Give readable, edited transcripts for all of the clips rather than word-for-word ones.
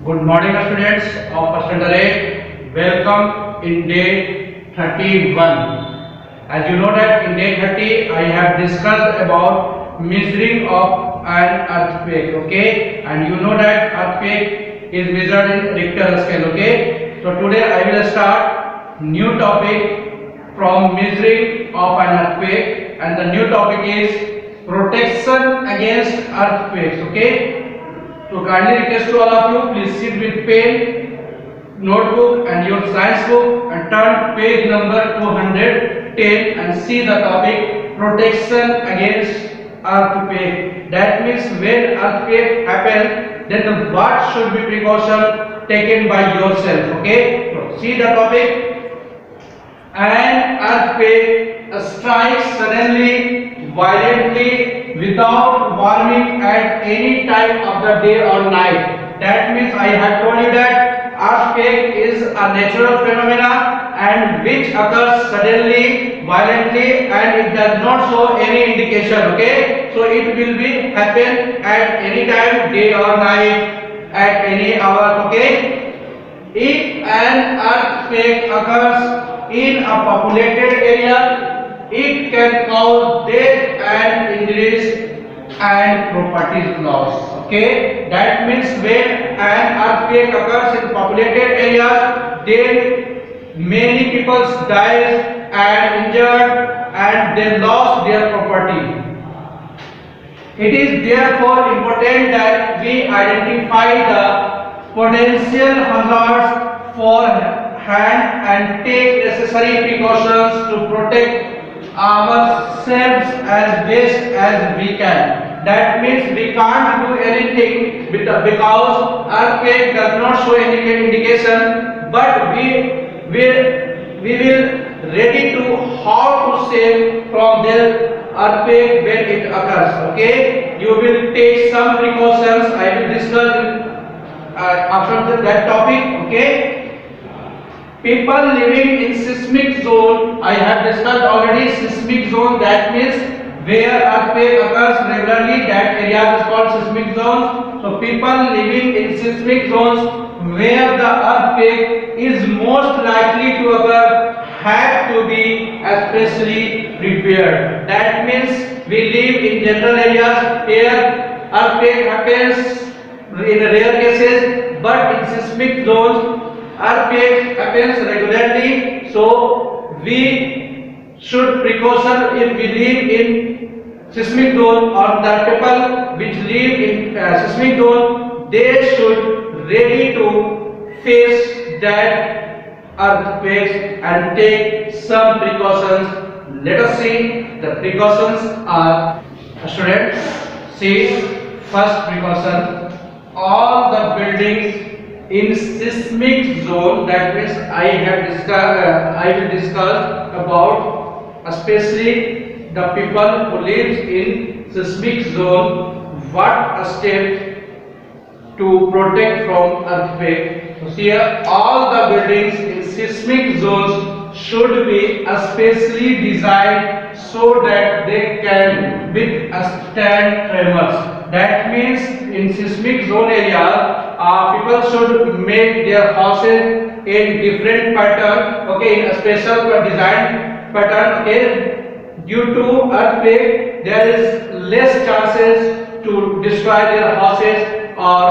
Good morning, students of Standard 8. Welcome in day 31. As you know that in day 30, I have discussed about measuring of an earthquake. Okay, and you know that earthquake is measured in Richter scale. Okay, so today I will start new topic from measuring of an earthquake, and the new topic is protection against earthquakes. Okay. So kindly request to all of you, please sit with pen, notebook and your science book and turn page number 210 and see the topic protection against earthquake. That means when earthquake happens, then what should be precaution taken by yourself. Okay, so see the topic. An earthquake strikes suddenly, violently, without warning at any time of the day or night. That means I have told you that earthquake is a natural phenomena and which occurs suddenly, violently, and it does not show any indication. Okay, so it will be happen at any time, day or night, at any hour. Okay, if an earthquake occurs in a populated area, it can cause death and injuries and property loss. Okay, that means when an earthquake occurs in populated areas, then many people dies and injured and they lost their property. It is therefore important that we identify the potential hazards for hand and take necessary precautions to protect ourselves as best as we can. That means we can't do anything because earthquake does not show any indication, but we will ready to how to save from the earthquake when it occurs. Okay, you will take some precautions. I will discuss after that topic. Okay. People living in seismic zone, I have discussed already seismic zone, that means where earthquake occurs regularly, that area is called seismic zones. So people living in seismic zones where the earthquake is most likely to occur have to be especially prepared. That means we live in general areas where earthquake happens in rare cases, but in seismic zones earthquake happens regularly, so we should precaution if we live in seismic zone, or the people which live in seismic zone, they should ready to face that earthquakes and take some precautions. Let us see the precautions are, students. See, first precaution: all the buildings in seismic zone, that means I will discuss about especially the people who lives in seismic zone, what steps to protect from earthquake. So here all the buildings in seismic zones should be especially designed so that they can withstand tremors. That means in seismic zone area, people should make their houses in different pattern. Okay, in a special design pattern. Okay, due to earthquake, there is less chances to destroy their houses or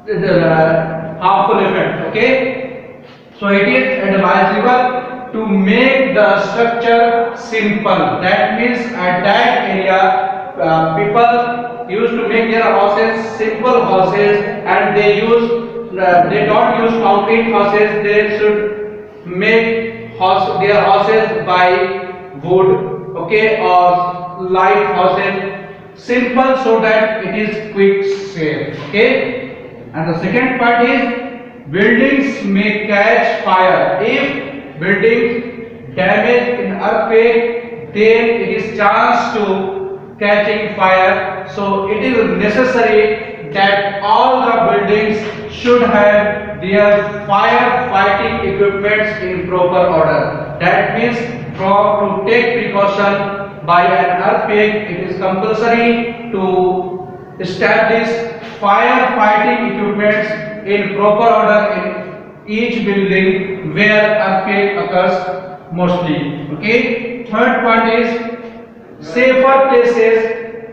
the harmful effect. Okay, so it is advisable to make the structure simple. That means at that area, people used to make their houses simple houses, and they don't use concrete houses. They should make their houses by wood, okay, or light houses, simple, so that it is quick safe. Okay, and the second part is buildings may catch fire. If buildings damaged in earthquake, then it is chance to catching fire. So it is necessary that all the buildings should have their fire fighting equipments in proper order. That means to take precaution by an earthquake, it is compulsory to establish fire fighting equipments in proper order in each building where earthquake occurs mostly. Okay. Third point is safer places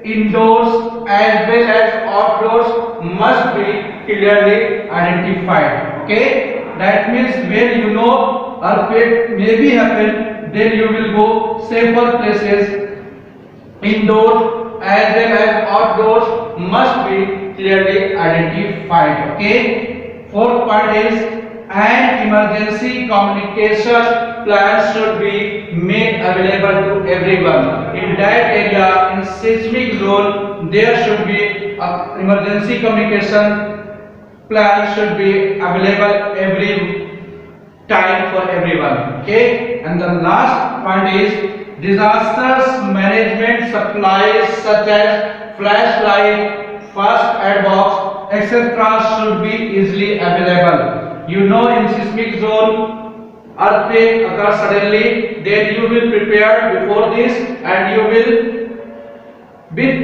indoors as well as outdoors must be clearly identified. Okay. That means when you know earthquake may be happen, then you will go safer places indoors as well as outdoors must be clearly identified. Okay. Fourth point is an emergency communication plan should be made available to everyone. In that area, in seismic zone, there should be a emergency communication plan should be available every time for everyone. Okay. And the last point is disasters management supplies such as flashlight, first aid box, etc. should be easily available. You know, in seismic zone, earthquake occurs suddenly, then you will prepare before this and you will with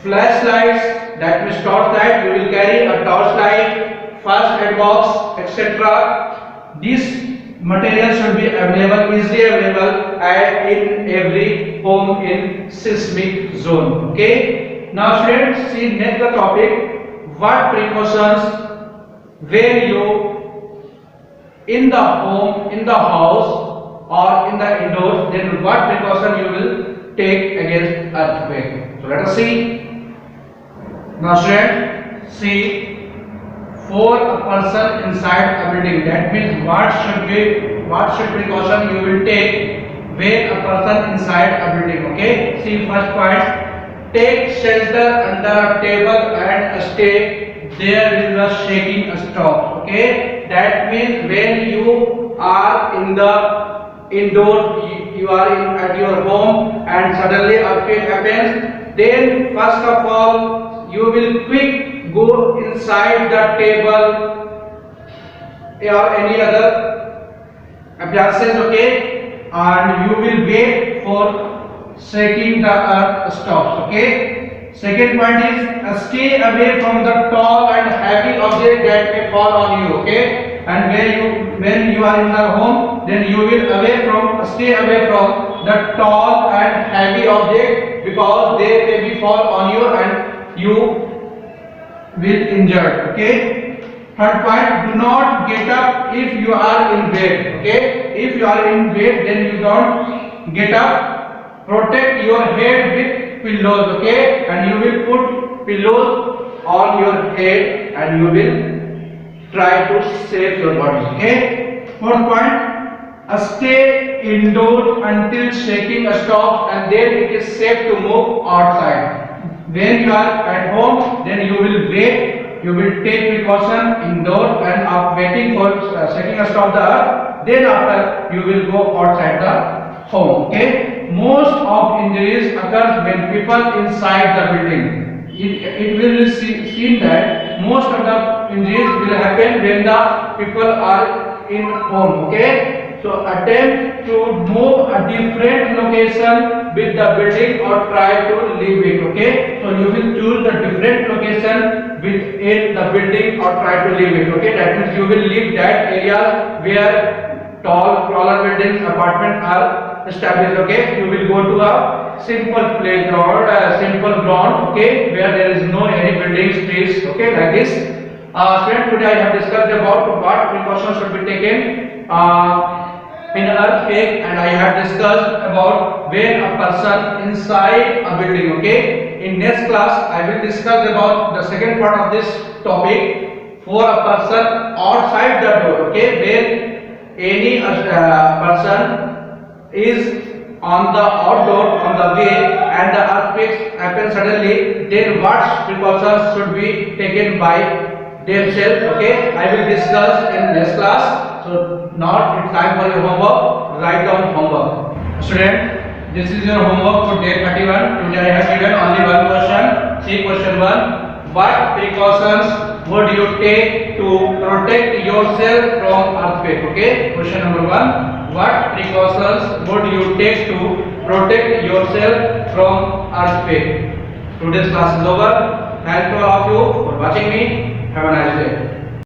flashlights, that means torchlight, you will carry a torchlight, first aid box, etc. This material should be available, easily available in every home in seismic zone. Okay. Now students, see next the topic, what precautions when you in the home, in the house or in the indoors, then what precaution you will take against earthquake. So let us see. Now students, see, for a person inside a building, that means what should precaution you will take when a person inside a building. Okay. See, first point, take shelter under a table and stay there with the shaking stop. Okay. That means when you are in the indoor, you are at your home and suddenly earthquake happens, then first of all you will quick go inside the table or any other appliances. Okay. And you will wait for shaking the earth stops. Okay. Second point is stay away from the tall and heavy object that may fall on you. Okay. And when you are in the home, then you will stay away from the tall and heavy object because they may be fall on you and you will injured. Okay. Third point, do not get up if you are in bed. Okay. If you are in bed, then you don't get up. Protect your head with pillows. Okay. And you will put pillows on your head and you will try to save your body. Okay. Fourth point, stay indoors until shaking stops and then it is safe to move outside. When you are at home, then you will wait, you will take precaution indoor and after waiting for shaking stop the earth, then after you will go outside the home. Okay. Most of injuries occurs when people inside the building. It will be seen that most of the injuries will happen when the people are in home. Okay. So attempt to move a different location with the building or try to leave it. Okay. So you will choose the different location within the building or try to leave it. Okay. That means you will leave that area where taller buildings, apartments are established. Okay. You will go to a simple playground, simple ground. Okay. Where there is no any buildings, trees. Okay. Like this. Students, today I have discussed about what precautions should be taken in earthquake, and I have discussed about when a person inside a building. Okay. In next class I will discuss about the second part of this topic, for a person outside the door. Okay. When any person is on the outdoor on the way and the earthquakes happen suddenly, then what precautions should be taken by themselves. Okay. I will discuss in next class. So now it's time for your homework. Write down homework. Student, this is your homework for day 31. Today I have given only one question. See question 1. What precautions would you take to protect yourself from earthquake? Okay. Question number 1. What precautions would you take to protect yourself from earthquake? Today's class is over. Thank you all of you for watching me. Have a nice day.